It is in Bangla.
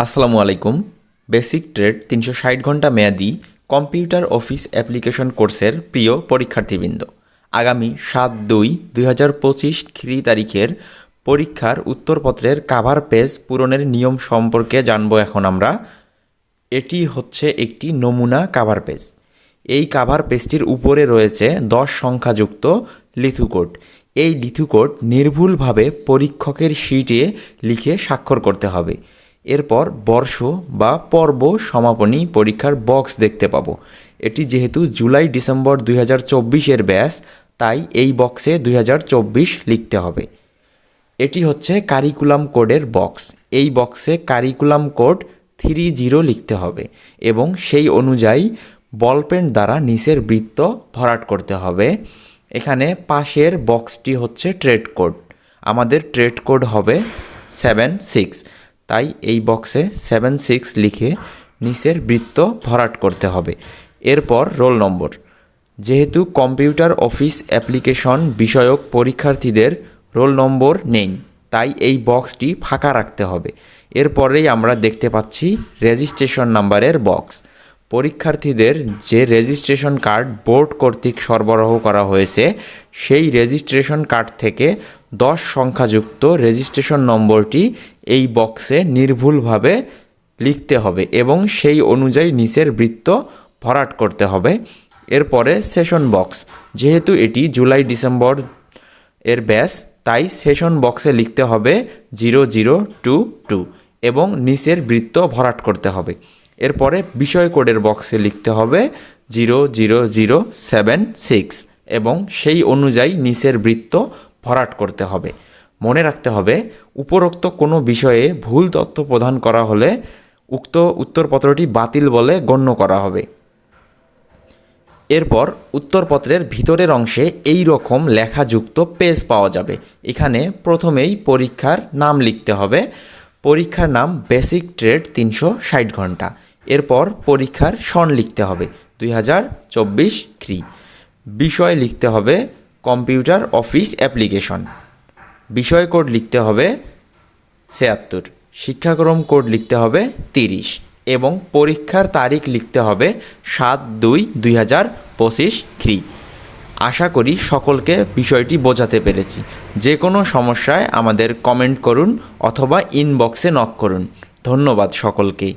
আসসালামু আলাইকুম। বেসিক ট্রেড 360 ঘন্টা মেয়াদি কম্পিউটার অফিস অ্যাপ্লিকেশন কোর্সের প্রিয় পরীক্ষার্থীবৃন্দ, আগামী 7/2/2025 খ্রি তারিখের পরীক্ষার উত্তরপত্রের কাভার পেজ পূরণের নিয়ম সম্পর্কে জানব এখন আমরা। এটি হচ্ছে একটি নমুনা কাভার পেজ। এই কাভার পেজটির উপরে রয়েছে 10 সংখ্যাযুক্ত লিথুকোড। এই লিথুকোড নির্ভুলভাবে পরীক্ষকের শিটে লিখে স্বাক্ষর করতে হবে। এরপর বর্ষ বা পর্ব সমাপনী পরীক্ষার বক্স দেখতে পাবো। এটি যেহেতু জুলাই-ডিসেম্বর 2024-এর ব্যাচ, তাই এই বক্সে 2024 লিখতে হবে। এটি হচ্ছে কারিকুলাম কোডের বক্স। এই বক্সে কারিকুলাম কোড 30 লিখতে হবে এবং সেই অনুযায়ী বলপেন দ্বারা নিচের বৃত্ত ভরাট করতে হবে। এখানে পাশের বক্সটি হচ্ছে ট্রেড কোড। আমাদের ট্রেড কোড হবে 76, তাই এই বক্সে 76 লিখে নিচের বৃত্ত ভরাট করতে হবে। এরপর রোল নম্বর। যেহেতু কম্পিউটার অফিস অ্যাপ্লিকেশন বিষয়ক পরীক্ষার্থীদের রোল নম্বর নেই, তাই এই বক্সটি ফাঁকা রাখতে হবে। এরপরেই আমরা দেখতে পাচ্ছি রেজিস্ট্রেশন নাম্বারের বক্স। পরীক্ষার্থীদের যে রেজিস্ট্রেশন কার্ড বোর্ড কর্তৃক সরবরাহ করা হয়েছে, সেই রেজিস্ট্রেশন কার্ড থেকে 10 সংখ্যাযুক্ত রেজিস্ট্রেশন নম্বরটি এই বক্সে নির্ভুলভাবে লিখতে হবে এবং সেই অনুযায়ী নিচের বৃত্ত ভরাট করতে হবে। এরপরে সেশন বক্স। যেহেতু এটি জুলাই-ডিসেম্বর এর ব্যাচ, তাই সেশন বক্সে লিখতে হবে 0022 এবং নিচের বৃত্ত ভরাট করতে হবে। এরপরে বিষয় কোডের বক্সে লিখতে হবে 00076 এবং সেই অনুযায়ী নিচের বৃত্ত ভরাট করতে হবে। মনে রাখতে হবে, উপরোক্ত কোনো বিষয়ে ভুল তথ্য প্রদান করা হলে উক্ত উত্তরপত্রটি বাতিল বলে গণ্য করা হবে। এরপর উত্তরপত্রের ভিতরের অংশে এই রকম লেখাযুক্ত পেজ পাওয়া যাবে। এখানে প্রথমেই পরীক্ষার নাম লিখতে হবে। পরীক্ষার নাম বেসিক ট্রেড 360 ঘন্টা। এরপর পরীক্ষার সন লিখতে হবে 2024 খ্রি। বিষয় লিখতে হবে কম্পিউটার অফিস অ্যাপ্লিকেশন। বিষয় কোড লিখতে হবে 76। শিক্ষাক্রম কোড লিখতে হবে 30 এবং পরীক্ষার তারিখ লিখতে হবে 7/2/2025 খ্রি। আশা করি সকলকে বিষয়টি বোঝাতে পেরেছি। যে কোনো সমস্যায় আমাদের কমেন্ট করুন অথবা ইনবক্সে নক করুন। ধন্যবাদ সকলকে।